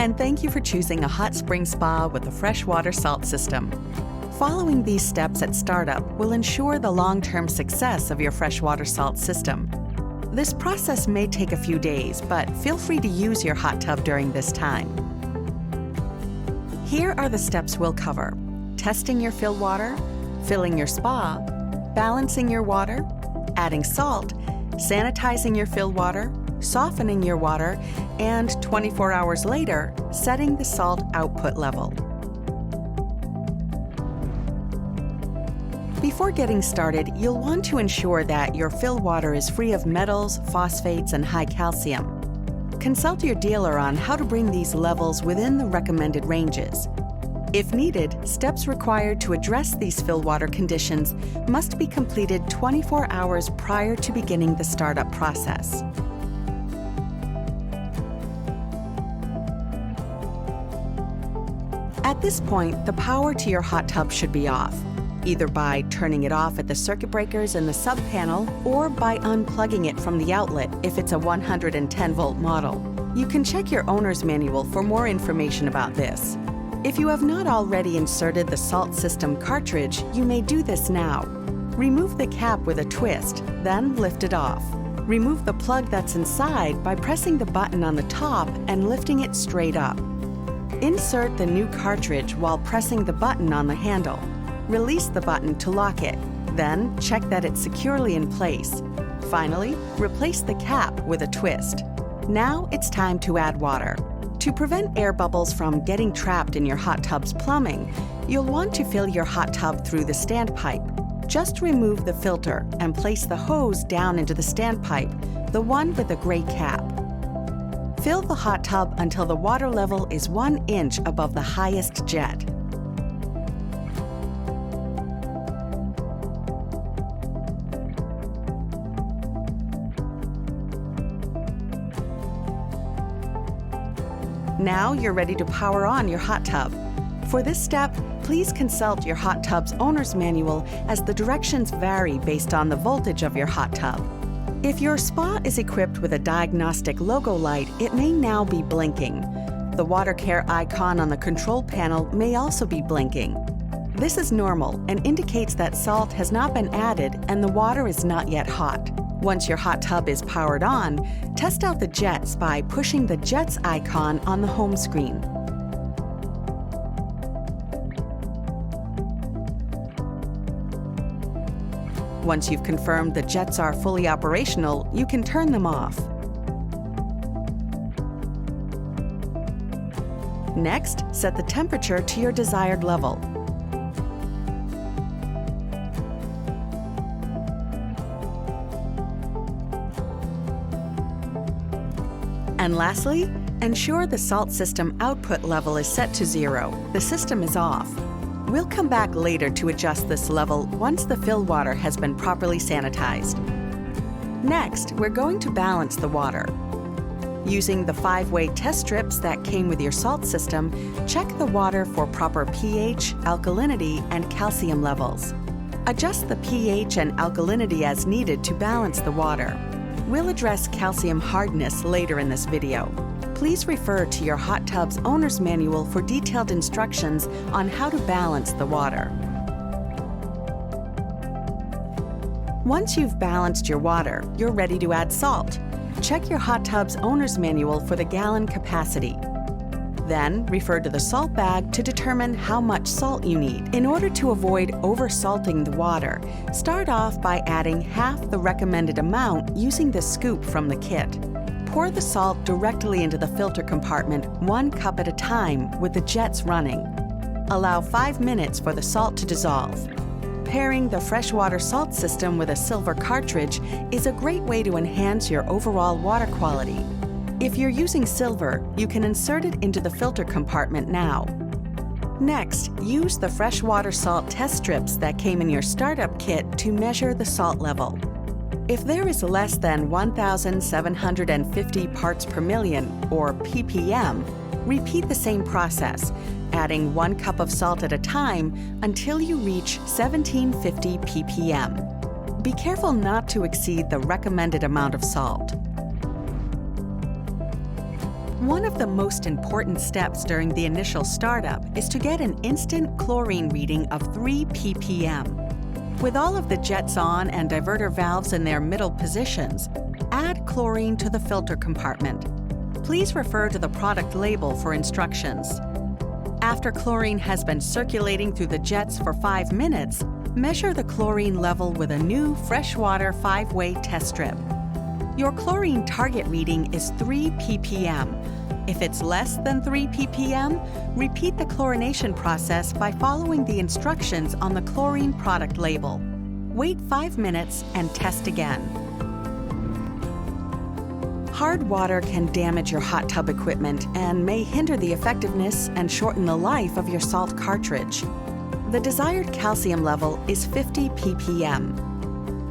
and thank you for choosing a hot spring spa with the FreshWater Salt System. Following these steps at startup will ensure the long-term success of your freshwater salt system. This process may take a few days, but feel free to use your hot tub during this time. Here are the steps we'll cover: testing your fill water, filling your spa, balancing your water, adding salt, sanitizing your fill water, softening your water, and 24 hours later, setting the salt output level. Before getting started, you'll want to ensure that your fill water is free of metals, phosphates, and high calcium. Consult your dealer on how to bring these levels within the recommended ranges. If needed, steps required to address these fill water conditions must be completed 24 hours prior to beginning the startup process. At this point, the power to your hot tub should be off, either by turning it off at the circuit breakers in the sub panel or by unplugging it from the outlet if it's a 110-volt model. You can check your owner's manual for more information about this. If you have not already inserted the salt system cartridge, you may do this now. Remove the cap with a twist, then lift it off. Remove the plug that's inside by pressing the button on the top and lifting it straight up. Insert the new cartridge while pressing the button on the handle. Release the button to lock it, then check that it's securely in place. Finally, replace the cap with a twist. Now it's time to add water. To prevent air bubbles from getting trapped in your hot tub's plumbing, you'll want to fill your hot tub through the standpipe. Just remove the filter and place the hose down into the standpipe, the one with the gray cap. Fill the hot tub until the water level is 1 inch above the highest jet. Now you're ready to power on your hot tub. For this step, please consult your hot tub's owner's manual as the directions vary based on the voltage of your hot tub. If your spa is equipped with a diagnostic logo light, it may now be blinking. The water care icon on the control panel may also be blinking. This is normal and indicates that salt has not been added and the water is not yet hot. Once your hot tub is powered on, test out the jets by pushing the jets icon on the home screen. Once you've confirmed the jets are fully operational, you can turn them off. Next, set the temperature to your desired level. And lastly, ensure the salt system output level is set to 0. The system is off. We'll come back later to adjust this level once the fill water has been properly sanitized. Next, we're going to balance the water. Using the 5-way test strips that came with your salt system, check the water for proper pH, alkalinity, and calcium levels. Adjust the pH and alkalinity as needed to balance the water. We'll address calcium hardness later in this video. Please refer to your hot tub's owner's manual for detailed instructions on how to balance the water. Once you've balanced your water, you're ready to add salt. Check your hot tub's owner's manual for the gallon capacity. Then, refer to the salt bag to determine how much salt you need. In order to avoid oversalting the water, start off by adding half the recommended amount using the scoop from the kit. Pour the salt directly into the filter compartment 1 cup at a time with the jets running. Allow 5 minutes for the salt to dissolve. Pairing the FreshWater Salt System with a silver cartridge is a great way to enhance your overall water quality. If you're using silver, you can insert it into the filter compartment now. Next, use the FreshWater Salt test strips that came in your startup kit to measure the salt level. If there is less than 1,750 parts per million, or ppm, repeat the same process, adding 1 cup of salt at a time until you reach 1750 ppm. Be careful not to exceed the recommended amount of salt. One of the most important steps during the initial startup is to get an instant chlorine reading of 3 ppm. With all of the jets on and diverter valves in their middle positions, add chlorine to the filter compartment. Please refer to the product label for instructions. After chlorine has been circulating through the jets for 5 minutes, measure the chlorine level with a new FreshWater 5-way test strip. Your chlorine target reading is 3 ppm. If it's less than 3 ppm, repeat the chlorination process by following the instructions on the chlorine product label. Wait 5 minutes and test again. Hard water can damage your hot tub equipment and may hinder the effectiveness and shorten the life of your salt cartridge. The desired calcium level is 50 ppm.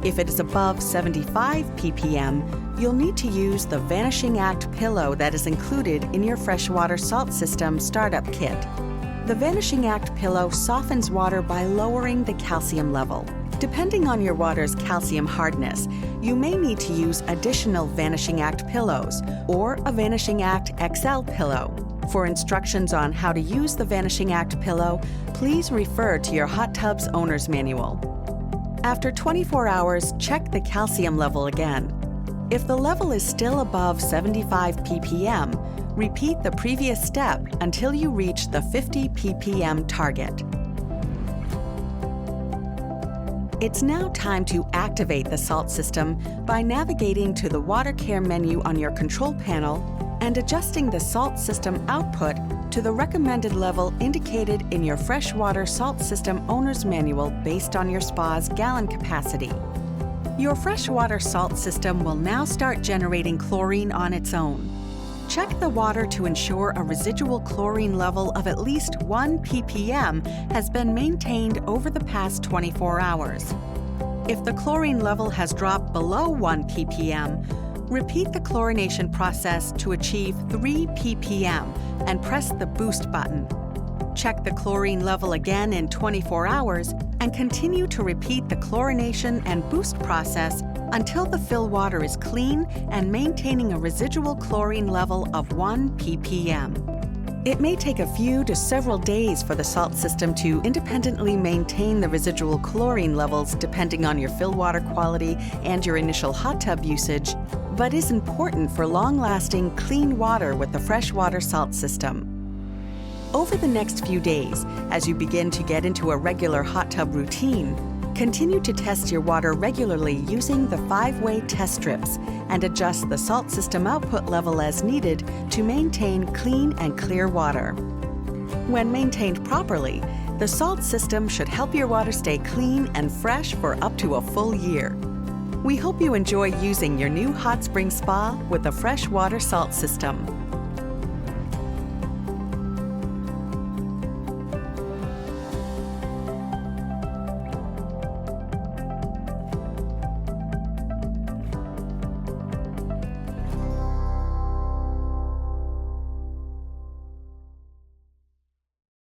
If it is above 75 ppm, you'll need to use the Vanishing Act pillow that is included in your FreshWater Salzsystem startup kit. The Vanishing Act pillow softens water by lowering the calcium level. Depending on your water's calcium hardness, you may need to use additional Vanishing Act pillows or a Vanishing Act XL pillow. For instructions on how to use the Vanishing Act pillow, please refer to your hot tub's owner's manual. After 24 hours, check the calcium level again. If the level is still above 75 ppm, repeat the previous step until you reach the 50 ppm target. It's now time to activate the salt system by navigating to the Water Care menu on your control panel and adjusting the salt system output to the recommended level indicated in your FreshWater Salzsystem owner's manual based on your spa's gallon capacity. Your FreshWater Salzsystem will now start generating chlorine on its own. Check the water to ensure a residual chlorine level of at least 1 ppm has been maintained over the past 24 hours. If the chlorine level has dropped below 1 ppm, repeat the chlorination process to achieve 3 ppm and press the boost button. Check the chlorine level again in 24 hours and continue to repeat the chlorination and boost process until the fill water is clean and maintaining a residual chlorine level of 1 ppm. It may take a few to several days for the salt system to independently maintain the residual chlorine levels depending on your fill water quality and your initial hot tub usage, but is important for long-lasting, clean water with the FreshWater Salzsystem. Over the next few days, as you begin to get into a regular hot tub routine, continue to test your water regularly using the 5-way test strips and adjust the salt system output level as needed to maintain clean and clear water. When maintained properly, the salt system should help your water stay clean and fresh for up to a full year. We hope you enjoy using your new HotSpring spa with the FreshWater Salzsystem.